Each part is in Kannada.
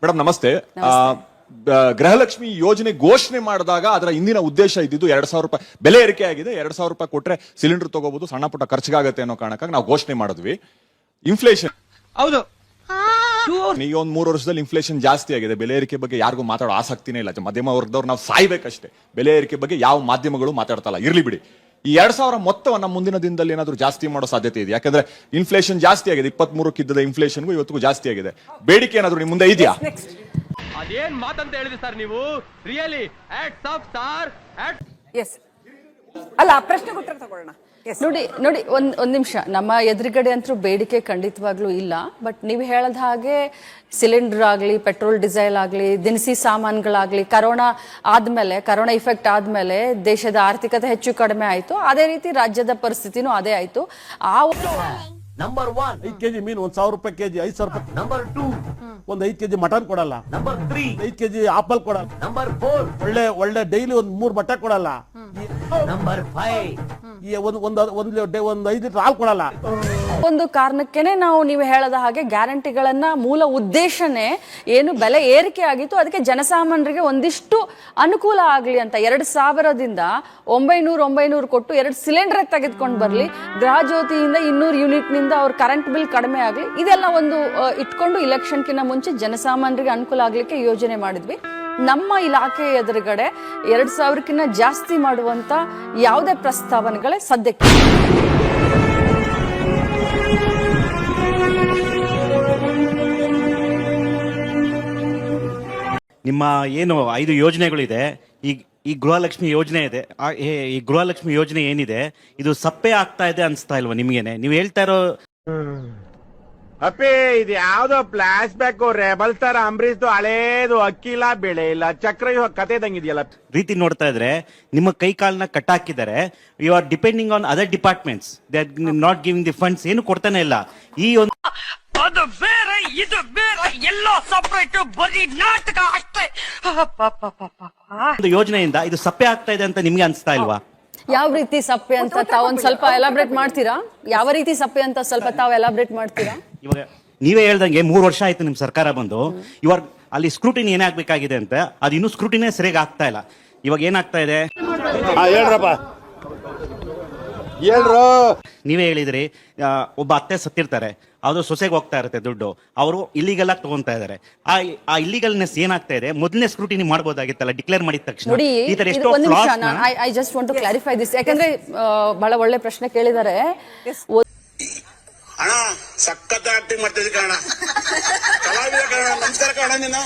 ಮೇಡಮ್ ನಮಸ್ತೆ. ಗೃಹಲಕ್ಷ್ಮಿ ಯೋಜನೆ ಘೋಷಣೆ ಮಾಡಿದಾಗ ಅದರ ಹಿಂದಿನ ಉದ್ದೇಶ ಇದ್ದಿದ್ದು 2,000 ರೂಪಾಯಿ ಬೆಲೆ ಏರಿಕೆ ಆಗಿದೆ. 2,000 ರೂಪಾಯಿ ಕೊಟ್ರೆ ಸಿಲಿಂಡರ್ ತಗೋಬಹುದು, ಸಣ್ಣ ಪುಟ್ಟ ಖರ್ಚಿಗಾಗತ್ತೆ ಅನ್ನೋ ಕಾರಣಕ್ಕಾಗಿ ನಾವು ಘೋಷಣೆ ಮಾಡಿದ್ವಿ. ಇನ್ಫ್ಲೇಷನ್ ಹೌದು, ಈಗ ಒಂದು 3 ವರ್ಷದಲ್ಲಿ ಇನ್ಫ್ಲೇಷನ್ ಜಾಸ್ತಿ ಆಗಿದೆ. ಬೆಲೆ ಏರಿಕೆ ಬಗ್ಗೆ ಯಾರಿಗೂ ಮಾತಾಡೋ ಆಸಕ್ತಿನೇ ಇಲ್ಲ. ಮಧ್ಯಮ ವರ್ಗದವ್ರು ನಾವು ಸಾಯ್ಬೇಕಷ್ಟೇ. ಬೆಲೆ ಏರಿಕೆ ಬಗ್ಗೆ ಯಾವ ಮಾಧ್ಯಮಗಳು ಮಾತಾಡ್ತಲ್ಲ. ಇರ್ಲಿ ಬಿಡಿ. ಈ 2,000 ಮೊತ್ತವನ್ನ ಮುಂದಿನ ದಿನದಲ್ಲಿ ಏನಾದ್ರು ಜಾಸ್ತಿ ಮಾಡೋ ಸಾಧ್ಯತೆ ಇದೆ. ಯಾಕಂದ್ರೆ ಇನ್ಫ್ಲೇಷನ್ ಜಾಸ್ತಿ ಆಗಿದೆ. 23ಕ್ಕೆ ಇದ್ದದ ಇನ್ಫ್ಲೇಷನ್ಗೂ ಇವತ್ತಿಗೂ ಜಾಸ್ತಿ ಆಗಿದೆ. ಬೇಡಿಕೆ ಏನಾದ್ರು ನಿಮ್ ಮುಂದೆ ಇದೆಯಾ? ಅದೇನ್ ಮಾತಂತ ಹೇಳಿದ್ರಿ ಸರ್ ನೀವು? Really hats off sir. Yes ಅಲ್ಲ, ಪ್ರಶ್ನೆ ಉತ್ತರ ತಗೊಳ್ಳೋಣ. ನೋಡಿ ಒಂದ್ ನಿಮಿಷ. ನಮ್ಮ ಎದುರುಗಡೆ ಅಂತೂ ಬೇಡಿಕೆ ಖಂಡಿತವಾಗ್ಲೂ ಇಲ್ಲ. ಬಟ್ ನೀವು ಹೇಳದ ಹಾಗೆ ಸಿಲಿಂಡರ್ ಆಗಲಿ, ಪೆಟ್ರೋಲ್ ಡೀಸೆಲ್ ಆಗಲಿ, ದಿನಸಿ ಸಾಮಾನುಗಳಾಗ್ಲಿ, ಕರೋನಾ ಇಫೆಕ್ಟ್ ಆದ್ಮೇಲೆ ದೇಶದ ಆರ್ಥಿಕತೆ ಹೆಚ್ಚು ಕಡಿಮೆ ಆಯ್ತು. ಅದೇ ರೀತಿ ರಾಜ್ಯದ ಪರಿಸ್ಥಿತಿನೂ ಅದೇ ಆಯ್ತು. ನಂಬರ್ 1 5 ಕೆಜಿ ಮೀನು 1,000 ರೂಪಾಯಿ ಕೆಜಿ, 5,000 ರೂಪಾಯಿ. ನಂಬರ್ 2 ಒಂದು 5 ಕೆಜಿ ಮಟನ್ ಕೊಡಲ್ಲ. ನಂಬರ್ 3 5 ಕೆಜಿ ಆಪಲ್ ಕೊಡಲ್ಲ. ನಂಬರ್ 4 ಒಳ್ಳೆ ಡೈಲಿ ಒಂದು 3 ಮೊಟ್ಟೆ ಕೊಡಲ್ಲ. ನಂಬರ್ 5 ಒಂದು 5 ಲೀಟರ್ ಹಾಲು ಕೊಡಲ್ಲ. ಒಂದು ಕಾರಣಕ್ಕೇನೆ ನೀವು ಹೇಳದ ಹಾಗೆ ಗ್ಯಾರಂಟಿಗಳನ್ನ ಮೂಲ ಉದ್ದೇಶನೇ ಏನು ಬೆಲೆ ಏರಿಕೆ ಆಗಿತ್ತು, ಅದಕ್ಕೆ ಜನಸಾಮಾನ್ಯರಿಗೆ ಒಂದಿಷ್ಟು ಅನುಕೂಲ ಆಗ್ಲಿ ಅಂತ 2,000ದಿಂದ 900 ಕೊಟ್ಟು 2 ಸಿಲಿಂಡರ್ ತೆಗೆದುಕೊಂಡು ಬರ್ಲಿ, ಗೃಹ ಜ್ಯೋತಿಯಿಂದ 200 ಯೂನಿಟ್ ನಿಂದ ಅವ್ರ ಕರೆಂಟ್ ಬಿಲ್ ಕಡಿಮೆ ಆಗ್ಲಿ, ಇದೆಲ್ಲ ಒಂದು ಇಟ್ಕೊಂಡು ಇಲೆಕ್ಷನ್ಕಿಂತ ಮುಂಚೆ ಜನಸಾಮಾನ್ಯರಿಗೆ ಅನುಕೂಲ ಆಗ್ಲಿಕ್ಕೆ ಯೋಜನೆ ಮಾಡಿದ್ವಿ. ನಮ್ಮ ಇಲಾಖೆ ಎದುರುಗಡೆ 2,000ಕ್ಕಿಂತ ಜಾಸ್ತಿ ಮಾಡುವಂತ ಯಾವುದೇ ಪ್ರಸ್ತಾವನೆಗಳೇ ಸದ್ಯಕ್ಕೆ. ನಿಮ್ಮ ಏನು 5 ಯೋಜನೆಗಳಿದೆ, ಈ ಗೃಹಲಕ್ಷ್ಮಿ ಯೋಜನೆ ಇದೆ, ಈ ಗೃಹಲಕ್ಷ್ಮಿ ಯೋಜನೆ ಏನಿದೆ ಇದು ಸಪ್ಪೆ ಆಗ್ತಾ ಇದೆ ಅನ್ಸ್ತಾ ಇಲ್ವಾ ನಿಮ್ಗೇನೆ? ನೀವು ಹೇಳ್ತಾ ಇರೋ ಅಪ್ಪಿ ಇದು ಯಾವ್ದೋ ಫ್ಲಾಶ್ ಬ್ಯಾಕ್ ರೆಬಲ್ ತರ ಅಂಬರೀಶ್ ಹಳೇದು, ಅಕ್ಕಿಲ್ಲ ಬೆಳೆ ಇಲ್ಲ, ಚಕ್ರ ಕತೆ ಇದಂಗಿದೆಯಲ್ಲ ರೀತಿ ನೋಡ್ತಾ ಇದ್ರೆ ನಿಮ್ಮ ಕೈ ಕಾಲನ್ನ ಕಟ್ಟಾಕಿದ್ದಾರೆ. You are depending on other departments, they are not giving the funds. ಏನು ಕೊಡ್ತಾನೆ ಇಲ್ಲ. ಈ ಅದು ಬೇರೆ ಇದು ಬೇರೆ, ಎಲ್ಲೋ ಸಪರೇಟ್, ಬರೀ ನಾಟಕ ಅಷ್ಟೇ. ಒಂದು ಯೋಜನೆಯಿಂದ ಇದು ಸಪ್ಪೆ ಆಗ್ತಾ ಇದೆ ಅಂತ ನಿಮ್ಗೆ ಅನ್ಸ್ತಾ ಇಲ್ವಾ? ಯಾವ ರೀತಿ ಸಪ್ಪೆ ಅಂತ ತಾವೊಂದ್ ಸ್ವಲ್ಪ ಎಲಾಬ್ರೇಟ್ ಮಾಡ್ತೀರಾ? ಯಾವ ರೀತಿ ಸಪ್ಪೆ ಅಂತ ಸ್ವಲ್ಪ ತಾವು ಎಲಾಬ್ರೇಟ್ ಮಾಡ್ತೀರಾ? ಇವಾಗ ನೀವೇ ಹೇಳ್ದಂಗೆ 3 ವರ್ಷ ಆಯ್ತು ನಿಮ್ ಸರ್ಕಾರ ಬಂದು. ಇವಾಗ ಅಲ್ಲಿ ಸ್ಕ್ರೂಟಿನಿ ಏನಾಗ್ಬೇಕಾಗಿದೆ ಅಂತ ಅದು ಇನ್ನೂ ಸ್ಕ್ರೂಟಿನೇ ಸರಿಯಾಗಿ ಆಗ್ತಾ ಇಲ್ಲ. ಇವಾಗ ಏನಾಗ್ತಾ ಇದೆ ನೀವೇ ಹೇಳಿದ್ರಿ. ಒಬ್ಬ ಅತ್ತೆ ಸತ್ತಿರ್ತಾರೆ, ಅದು ಸೊಸೆಗೆ ಹೋಗ್ತಾ ಇರುತ್ತೆ ದುಡ್ಡು, ಅವರು ಇಲ್ಲಿಗಲ್ ಆಗಿ ತಗೊಂತಾ ಇದಾರೆ. ಆ ಇಲ್ಲಿಗಲ್ನೆಸ್ ಏನಾಗ್ತಾ ಇದೆ, ಮೊದಲನೇ ಸ್ಕ್ರೂಟಿನಿ ಮಾಡಬಹುದಾಗಿತ್ತಲ್ಲ ಡಿಕ್ಲೇರ್ ಮಾಡಿದ ತಕ್ಷಣ. ಈ ತರ ಎಷ್ಟೋ I just want to clarify this. ಯಾಕಂದ್ರೆ ಬಹಳ ಒಳ್ಳೆ ಪ್ರಶ್ನೆ ಕೇಳಿದ್ದಾರೆ. ಅಣ್ಣ ಸಖತ್ ಆಕ್ಟಿಂಗ್ ಮಾಡ್ತಿದ್ದೆ ಕಣ. ನಮಸ್ಕಾರ ಕಣ. ನೀನು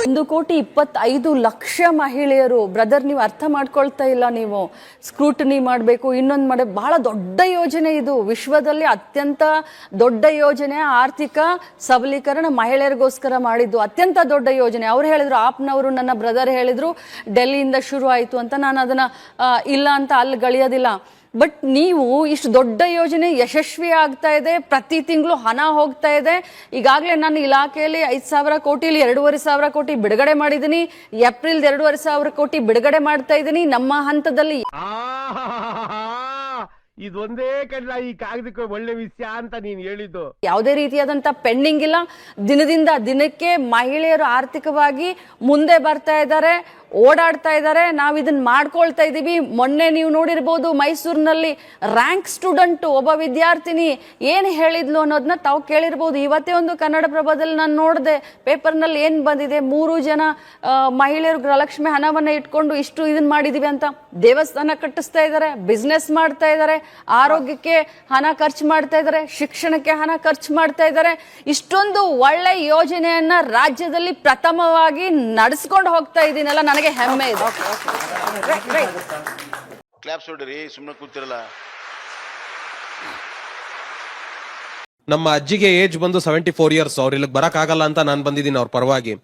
1,25,00,000 ಮಹಿಳೆಯರು. ಬ್ರದರ್, ನೀವು ಅರ್ಥ ಮಾಡ್ಕೊಳ್ತಾ ಇಲ್ಲ. ನೀವು ಸ್ಕ್ರೂಟನಿ ಮಾಡಬೇಕು, ಇನ್ನೊಂದು ಮಾಡಿ, ಬಹಳ ದೊಡ್ಡ ಯೋಜನೆ ಇದು. ವಿಶ್ವದಲ್ಲಿ ಅತ್ಯಂತ ದೊಡ್ಡ ಯೋಜನೆ, ಆರ್ಥಿಕ ಸಬಲೀಕರಣ ಮಹಿಳೆಯರಿಗೋಸ್ಕರ ಮಾಡಿದ್ದು ಅತ್ಯಂತ ದೊಡ್ಡ ಯೋಜನೆ. ಅವ್ರು ಹೇಳಿದ್ರು, ಆಪ್ನವರು, ನನ್ನ ಬ್ರದರ್ ಹೇಳಿದ್ರು ಡೆಲ್ಲಿಯಿಂದ ಶುರು ಆಯ್ತು ಅಂತ. ನಾನು ಅದನ್ನ ಇಲ್ಲ ಅಂತ ಅಲ್ಲಿ ಗಳಿಯೋದಿಲ್ಲ. ಬಟ್ ನೀವು ಇಷ್ಟು ದೊಡ್ಡ ಯೋಜನೆ ಯಶಸ್ವಿ ಆಗ್ತಾ ಇದೆ, ಪ್ರತಿ ತಿಂಗಳು ಹಣ ಹೋಗ್ತಾ ಇದೆ. ಈಗಾಗಲೇ ನನ್ನ ಇಲಾಖೆಯಲ್ಲಿ 5,000 ಕೋಟಿಲಿ 2,500 ಕೋಟಿ ಬಿಡುಗಡೆ ಮಾಡಿದ್ದೀನಿ. ಏಪ್ರಿಲ್ 2,500 ಕೋಟಿ ಬಿಡುಗಡೆ ಮಾಡ್ತಾ ಇದ್ದೀನಿ. ನಮ್ಮ ಹಂತದಲ್ಲಿ ಇದೊಂದೇ ಕಡ್ಲ ಈ ಕಾಗದಕ್ಕೆ ಒಳ್ಳೆ ವಿಷಯ ಅಂತ ನೀನ್ ಹೇಳಿದ್ದು. ಯಾವುದೇ ರೀತಿಯಾದಂತ ಪೆಂಡಿಂಗ್ ಇಲ್ಲ. ದಿನದಿಂದ ದಿನಕ್ಕೆ ಮಹಿಳೆಯರು ಆರ್ಥಿಕವಾಗಿ ಮುಂದೆ ಬರ್ತಾ ಇದ್ದಾರೆ, ಓಡಾಡ್ತಾ ಇದ್ದಾರೆ. ನಾವು ಇದನ್ನ ಮಾಡ್ಕೊಳ್ತಾ ಇದೀವಿ. ಮೊನ್ನೆ ನೀವು ನೋಡಿರ್ಬೋದು, ಮೈಸೂರಿನಲ್ಲಿ ರ್ಯಾಂಕ್ ಸ್ಟೂಡೆಂಟ್ ಒಬ್ಬ ವಿದ್ಯಾರ್ಥಿನಿ ಏನ್ ಹೇಳಿದ್ಲು ಅನ್ನೋದನ್ನ ತಾವು ಕೇಳಿರ್ಬೋದು. ಇವತ್ತೇ ಒಂದು ಕನ್ನಡಪ್ರಭದಲ್ಲಿ ನಾನು ನೋಡಿದೆ, ಪೇಪರ್ನಲ್ಲಿ ಏನ್ ಬಂದಿದೆ, 3 ಜನ ಮಹಿಳೆಯರು ಗೃಹಲಕ್ಷ್ಮಿ ಹಣವನ್ನ ಇಟ್ಕೊಂಡು ಇಷ್ಟು ಇದನ್ನ ಮಾಡಿದೀವಿ ಅಂತ. ದೇವಸ್ಥಾನ ಕಟ್ಟಿಸ್ತಾ ಇದ್ದಾರೆ, ಬಿಸ್ನೆಸ್ ಮಾಡ್ತಾ ಇದ್ದಾರೆ, ಆರೋಗ್ಯಕ್ಕೆ ಹಣ ಖರ್ಚು ಮಾಡ್ತಾ ಇದ್ದಾರೆ, ಶಿಕ್ಷಣಕ್ಕೆ ಹಣ ಖರ್ಚು ಮಾಡ್ತಾ ಇದ್ದಾರೆ. ಇಷ್ಟೊಂದು ಒಳ್ಳೆ ಯೋಜನೆಯನ್ನ ರಾಜ್ಯದಲ್ಲಿ ಪ್ರಥಮವಾಗಿ ನಡೆಸ್ಕೊಂಡು ಹೋಗ್ತಾ ಇದ್ದೀನಲ್ಲ, ನನಗೆ ಹೆಮ್ಮೆ ಇದೆ. ಕ್ಲಾಪ್ಸ್ ಹೊಡ್ರಿ, ಸುಮ್ಮನೆ ಕೂತಿರಲ್ಲ. ನಮ್ಮ ಅಜ್ಜಿಗೆ ಏಜ್ ಬಂದು 74 ಇಯರ್ಸ್. ಅವ್ರು ಇಲ್ಲಿಗೆ ಬರಕ್ ಆಗಲ್ಲ ಅಂತ ನಾನು ಬಂದಿದ್ದೀನಿ ಅವ್ರ ಪರವಾಗಿ.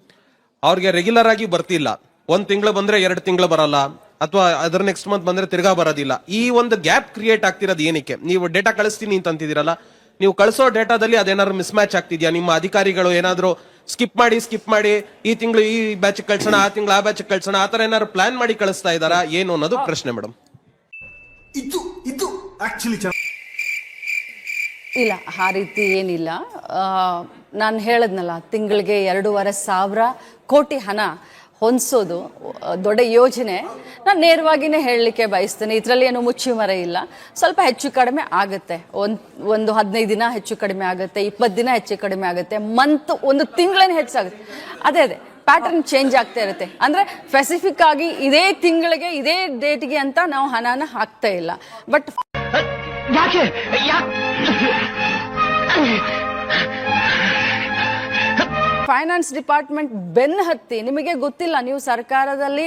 ಅವ್ರಿಗೆ ರೆಗ್ಯುಲರ್ ಆಗಿ ಬರ್ತಿಲ್ಲ. 1 ತಿಂಗಳು ಬಂದ್ರೆ 2 ತಿಂಗಳು ಬರಲ್ಲ, ಅಥವಾ ಅದರ ನೆಕ್ಸ್ಟ್ ಮಂತ್ ಬಂದ್ರೆ ತಿರ್ಗಾ ಬರೋದಿಲ್ಲ. ಈ ಒಂದು ಗ್ಯಾಪ್ ಕ್ರಿಯೇಟ್ ಆಗ್ತಿರೋದು ಏನಕ್ಕೆ? ನೀವು ಡೇಟಾ ಕಳಿಸ್ತೀನಿ ಅಂತ ಅಂತಿದ್ದೀರಲ್ಲ, ನೀವು ಕಳಿಸೋ ಡೇಟಾದಲ್ಲಿ ಅದೇನಾದ್ರು ಮಿಸ್ ಮ್ಯಾಚ್ ಆಗ್ತಿದ್ಯಾ? ನಿಮ್ಮ ಅಧಿಕಾರಿಗಳು ಏನಾದ್ರು ಸ್ಕಿಪ್ ಮಾಡಿ ಈ ತಿಂಗಳು ಈ ಬ್ಯಾಚ್ ಕಳ್ಸೋಣ, ಆ ತಿಂಗಳು ಆ ಬ್ಯಾಚ್ ಕಳ್ಸೋಣ, ಆ ತರ ಏನಾದ್ರು ಪ್ಲಾನ್ ಮಾಡಿ ಕಳಿಸ್ತಾ ಇದಾರಾ ಏನು ಅನ್ನೋದು ಪ್ರಶ್ನೆ ಮೇಡಮ್. ಇದು ಆಕ್ಚುಲಿ ಇಲ್ಲ ಆ ರೀತಿ ಏನಿಲ್ಲ. ನಾನು ಹೇಳದ್ನಲ್ಲ, ತಿಂಗಳಿಗೆ 2,500 ಕೋಟಿ ಹಣ ಹೊಂದಿಸೋದು ದೊಡ್ಡ ಯೋಜನೆ. ನಾನು ನೇರವಾಗಿಯೇ ಹೇಳಲಿಕ್ಕೆ ಬಯಸ್ತೇನೆ, ಇದರಲ್ಲಿ ಏನು ಮುಚ್ಚುಮರ ಇಲ್ಲ. ಸ್ವಲ್ಪ ಹೆಚ್ಚು ಕಡಿಮೆ ಆಗುತ್ತೆ, ಒಂದು 15 ದಿನ ಹೆಚ್ಚು ಕಡಿಮೆ ಆಗುತ್ತೆ, 20 ದಿನ ಹೆಚ್ಚು ಕಡಿಮೆ ಆಗುತ್ತೆ, ಒಂದು ತಿಂಗಳೇನು ಹೆಚ್ಚಾಗುತ್ತೆ. ಅದೇ ಪ್ಯಾಟರ್ನ್ ಚೇಂಜ್ ಆಗ್ತಾ ಇರುತ್ತೆ. ಅಂದ್ರೆ ಸ್ಪೆಸಿಫಿಕ್ ಆಗಿ ಇದೇ ತಿಂಗಳಿಗೆ ಇದೇ ಡೇಟ್ಗೆ ಅಂತ ನಾವು ಹಣನ ಹಾಕ್ತಾ ಇಲ್ಲ. ಬಟ್ ಯಾಕೆ ಫೈನಾನ್ಸ್ ಡಿಪಾರ್ಟ್ಮೆಂಟ್ ಬೆನ್ನು ಹತ್ತಿ, ನಿಮಗೆ ಗೊತ್ತಿಲ್ಲ, ನೀವು ಸರ್ಕಾರದಲ್ಲಿ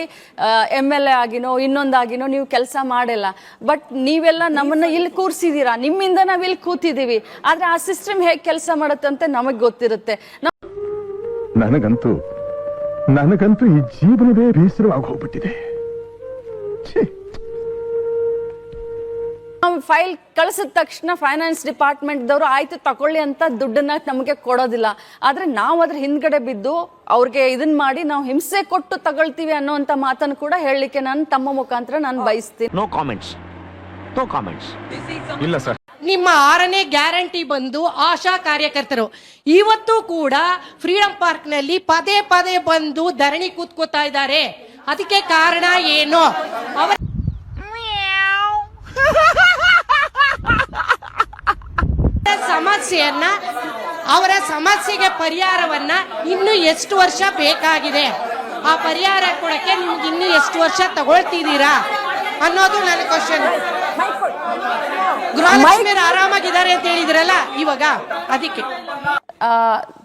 MLA ಆಗಿನೋ ಇನ್ನೊಂದಾಗಿನೋ ನೀವು ಕೆಲಸ ಮಾಡಿಲ್ಲ, ಬಟ್ ನೀವೆಲ್ಲ ನಮ್ಮನ್ನ ಇಲ್ಲಿ ಕೂರಿಸಿದೀರಾ, ನಿಮ್ಮಿಂದ ನಾವ್ ಇಲ್ಲಿ ಕೂತಿದೀವಿ. ಆದ್ರೆ ಆ ಸಿಸ್ಟಮ್ ಹೇಗೆ ಕೆಲಸ ಮಾಡುತ್ತೆ ಅಂತ ನಮಗ್ ಗೊತ್ತಿರುತ್ತೆ. ನನಗಂತೂ ಈ ಜೀವನವೇ ಬೇಸರವಾಗಿ ಹೋಗ್ಬಿಟ್ಟಿದೆ. ನಾವು ಫೈಲ್ ಕಳಿಸಿದ ತಕ್ಷಣ ಫೈನಾನ್ಸ್ ಡಿಪಾರ್ಟ್ಮೆಂಟ್ ದವರು ಆಯ್ತು ತಕೊಳ್ಳಿ ಅಂತ ದುಡ್ಡನ್ನ ನಮಗೆ ಕೊಡೋದಿಲ್ಲ. ಆದ್ರೆ ನಾವು ಅದ್ರ ಹಿಂದ್ಗಡೆ ಬಿದ್ದು ಅವ್ರಿಗೆ ಇದನ್ ಮಾಡಿ ನಾವು ಹಿಂಸೆ ಕೊಟ್ಟು ತಗೊಳ್ತೀವಿ ಅನ್ನೋಂತ ಮಾತನ್ನು ಕೂಡ ಹೇಳಲಿಕ್ಕೆ ನಾನು ತಮ್ಮ ಮುಖಾಂತರ ನಾನು ಬಯಸ್ತೀನಿ. No comments. ಇಲ್ಲ ಸರ್. ನಿಮ್ಮ 6ನೇ ಗ್ಯಾರಂಟಿ ಬಂದು ಆಶಾ ಕಾರ್ಯಕರ್ತರು ಇವತ್ತು ಕೂಡ ಫ್ರೀಡಂ ಪಾರ್ಕ್ ನಲ್ಲಿ ಪದೇ ಪದೇ ಬಂದು ಧರಣಿ ಕೂತ್ಕೋತಾ ಇದ್ದಾರೆ. ಅದಕ್ಕೆ ಕಾರಣ ಏನು? ಸಮಸ್ಯೆಯನ್ನ, ಅವರ ಸಮಸ್ಯೆಗೆ ಪರಿಹಾರವನ್ನ ಇನ್ನು ಎಷ್ಟು ವರ್ಷ ಬೇಕಾಗಿದೆ, ಆ ಪರಿಹಾರ ಕೊಡಕ್ಕೆ ನಿಮ್ಗೆ ಇನ್ನು ಎಷ್ಟು ವರ್ಷ ತಗೊಳ್ತಿದ್ದೀರಾ ಅನ್ನೋದು ನನ್ನ ಕ್ವಶನ್. ಗೃಹಲಕ್ಷ್ಮಿಯರು ಆರಾಮಾಗಿದ್ದಾರೆ ಅಂತ ಹೇಳಿದ್ರಲ್ಲ ಇವಾಗ, ಅದಕ್ಕೆ.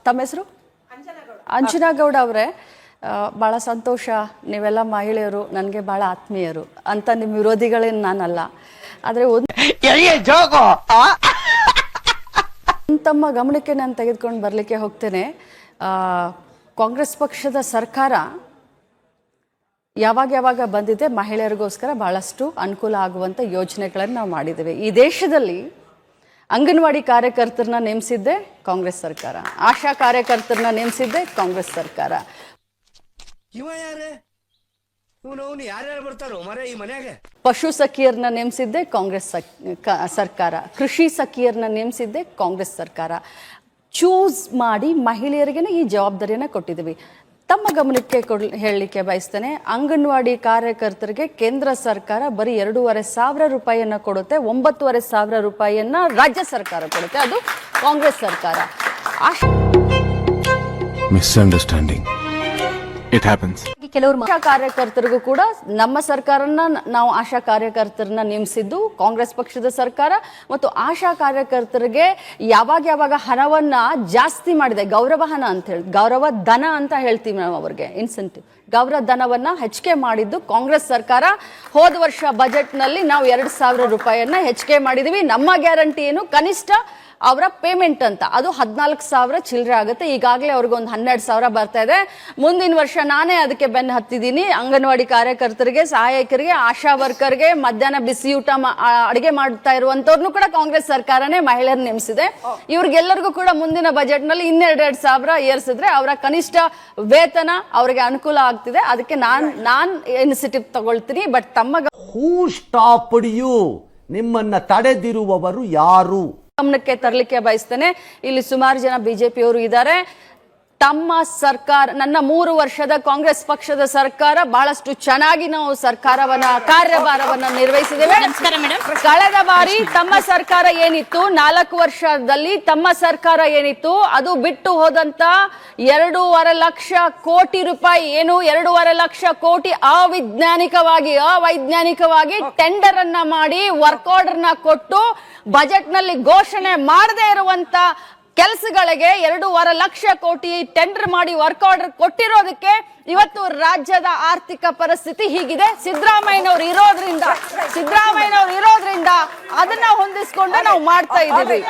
ತಮ್ಮ ಹೆಸರು? ಅಂಜನಗೌಡ ಅವರೇ, ಬಹಳ ಸಂತೋಷ. ನೀವೆಲ್ಲ ಮಹಿಳೆಯರು ನನಗೆ ಬಹಳ ಆತ್ಮೀಯರು ಅಂತ ನಿಮ್ಮ ವಿರೋಧಿಗಳೇನು ನಾನಲ್ಲ. ಆದ್ರೆ ತಮ್ಮ ಗಮನಕ್ಕೆ ನಾನು ತೆಗೆದುಕೊಂಡು ಬರಲಿಕ್ಕೆ ಹೋಗ್ತೇನೆ. ಕಾಂಗ್ರೆಸ್ ಪಕ್ಷದ ಸರ್ಕಾರ ಯಾವಾಗ ಬಂದಿದೆ, ಮಹಿಳೆಯರಿಗೋಸ್ಕರ ಬಹಳಷ್ಟು ಅನುಕೂಲ ಆಗುವಂಥ ಯೋಜನೆಗಳನ್ನು ನಾವು ಮಾಡಿದ್ದೇವೆ. ಈ ದೇಶದಲ್ಲಿ ಅಂಗನವಾಡಿ ಕಾರ್ಯಕರ್ತರನ್ನ ನೇಮಿಸಿದ್ದೆ ಕಾಂಗ್ರೆಸ್ ಸರ್ಕಾರ, ಆಶಾ ಕಾರ್ಯಕರ್ತರನ್ನ ನೇಮಿಸಿದ್ದೆ ಕಾಂಗ್ರೆಸ್ ಸರ್ಕಾರ. ಪಶು ಸಖಿಯರನ್ನ ನೇಮಿಸಿದ್ದೆ ಕಾಂಗ್ರೆಸ್ ಸರ್ಕಾರ, ಕೃಷಿ ಸಖಿಯರನ್ನ ನೇಮಿಸಿದ್ದೆ ಕಾಂಗ್ರೆಸ್ ಸರ್ಕಾರ. ಚೂಸ್ ಮಾಡಿ ಮಹಿಳೆಯರಿಗೆ ಈ ಜವಾಬ್ದಾರಿಯನ್ನ ಕೊಟ್ಟಿದ್ದೀವಿ. ತಮ್ಮ ಗಮನಕ್ಕೆ ಹೇಳಲಿಕ್ಕೆ ಬಯಸ್ತೇನೆ, ಅಂಗನವಾಡಿ ಕಾರ್ಯಕರ್ತರಿಗೆ ಕೇಂದ್ರ ಸರ್ಕಾರ ಬರೀ 2,500 ರೂಪಾಯಿಯನ್ನ ಕೊಡುತ್ತೆ, 9,500 ರೂಪಾಯಿಯನ್ನ ರಾಜ್ಯ ಸರ್ಕಾರ ಕೊಡುತ್ತೆ, ಅದು ಕಾಂಗ್ರೆಸ್ ಸರ್ಕಾರ. Misunderstanding, it happens. ಕೆಲವರು ಆಶಾ ಕಾರ್ಯಕರ್ತರಿಗೂ ಕೂಡ ನಮ್ಮ ಸರ್ಕಾರನ, ನಾವು ಆಶಾ ಕಾರ್ಯಕರ್ತರನ್ನ ನೇಮಿಸಿದ್ದು ಕಾಂಗ್ರೆಸ್ ಪಕ್ಷದ ಸರ್ಕಾರ. ಮತ್ತು ಆಶಾ ಕಾರ್ಯಕರ್ತರಿಗೆ ಯಾವಾಗ ಹಣವನ್ನ ಜಾಸ್ತಿ ಮಾಡಿದೆ, ಗೌರವ ಹಣ ಅಂತ ಹೇಳಿ, ಗೌರವ ಧನ ಅಂತ ಹೇಳ್ತೀವಿ ನಾವು ಅವ್ರಿಗೆ, ಇನ್ಸೆಂಟಿವ್ ಗೌರವ ಧನವನ್ನ ಹೆಚ್ಚಿಗೆ ಮಾಡಿದ್ದು ಕಾಂಗ್ರೆಸ್ ಸರ್ಕಾರ. ಹೋದ ವರ್ಷ ಬಜೆಟ್ ನಲ್ಲಿ ನಾವು 2,000 ರೂಪಾಯಿಯನ್ನ ಹೆಚ್ಚಿಗೆ ಮಾಡಿದೀವಿ. ನಮ್ಮ ಗ್ಯಾರಂಟಿ ಏನು, ಕನಿಷ್ಠ ಅವರ ಪೇಮೆಂಟ್ ಅಂತ ಅದು 14,000 ಚಿಲ್ಲರೆ ಆಗುತ್ತೆ. ಈಗಾಗಲೇ ಅವ್ರಿಗೊಂದು 12,000 ಬರ್ತಾ ಇದೆ. ಮುಂದಿನ ವರ್ಷ ನಾನೇ ಅದಕ್ಕೆ ಬೆನ್ನು ಹತ್ತಿದ್ದೀನಿ. ಅಂಗನವಾಡಿ ಕಾರ್ಯಕರ್ತರಿಗೆ, ಸಹಾಯಕರಿಗೆ, ಆಶಾ ವರ್ಕರ್ಗೆ ಮಧ್ಯಾಹ್ನ ಬಿಸಿ ಊಟ ಅಡಿಗೆ ಮಾಡ್ತಾ ಇರುವಂತವ್ರನ್ನು ಕೂಡ ಕಾಂಗ್ರೆಸ್ ಸರ್ಕಾರನೇ ಮಹಿಳೆಯರು ನೇಮಿಸಿದೆ. ಇವ್ರಿಗೆಲ್ಲರಿಗೂ ಕೂಡ ಮುಂದಿನ ಬಜೆಟ್ ನಲ್ಲಿ 2,000 ಏರ್ಸಿದ್ರೆ ಅವರ ಕನಿಷ್ಠ ವೇತನ ಅವರಿಗೆ ಅನುಕೂಲ ಆಗ್ತಿದೆ. ಅದಕ್ಕೆ ನಾನ್ ಇನಿಷಿಯೇಟಿವ್ ತಗೊಳ್ತೀನಿ. ಬಟ್ ತಮ್ಮ ಹೂ ಸ್ಟಾಪ್ಡ್ ಯು, ನಿಮ್ಮನ್ನ ತಡೆದಿರುವವರು ಯಾರು ಗಮನಕ್ಕೆ ತರಲಿಕ್ಕೆ ಬಯಸ್ತೇನೆ. ಇಲ್ಲಿ ಸುಮಾರು ಜನ ಬಿಜೆಪಿಯವರು ಇದ್ದಾರೆ. ತಮ್ಮ ಸರ್ಕಾರ, ನನ್ನ 3 ವರ್ಷದ ಕಾಂಗ್ರೆಸ್ ಪಕ್ಷದ ಸರ್ಕಾರ ಬಹಳಷ್ಟು ಚೆನ್ನಾಗಿ ನಾವು ಸರ್ಕಾರವನ್ನ ಕಾರ್ಯಭಾರವನ್ನ ನಿರ್ವಹಿಸಿದ್ದೇವೆ. ಕಳೆದ ಬಾರಿ ತಮ್ಮ ಸರ್ಕಾರ ಏನಿತ್ತು, 4 ವರ್ಷದಲ್ಲಿ ತಮ್ಮ ಸರ್ಕಾರ ಏನಿತ್ತು, ಅದು ಬಿಟ್ಟು ಹೋದಂತ 2.5 ಲಕ್ಷ ಕೋಟಿ ರೂಪಾಯಿ, ಏನು 2.5 ಲಕ್ಷ ಕೋಟಿ ಅವೈಜ್ಞಾನಿಕವಾಗಿ ಟೆಂಡರ್ ಅನ್ನ ಮಾಡಿ ವರ್ಕ್ ಆರ್ಡರ್ ನ ಕೊಟ್ಟು ಬಜೆಟ್ ನಲ್ಲಿ ಘೋಷಣೆ ಮಾಡದೇ ಇರುವಂತ ಕೆಲಸಗಳಿಗೆ 2.5 ಲಕ್ಷ ಕೋಟಿ ಟೆಂಡರ್ ಮಾಡಿ ವರ್ಕ್ ಆರ್ಡರ್ ಕೊಟ್ಟಿರೋದಕ್ಕೆ ಇವತ್ತು ರಾಜ್ಯದ ಆರ್ಥಿಕ ಪರಿಸ್ಥಿತಿ ಹೀಗಿದೆ. ಸಿದ್ದರಾಮಯ್ಯನವರು ಇರೋದ್ರಿಂದ ಅದನ್ನ ಹೊಂದಿಸ್ಕೊಂಡು ನಾವು ಮಾಡ್ತಾ ಇದ್ದೀವಿ.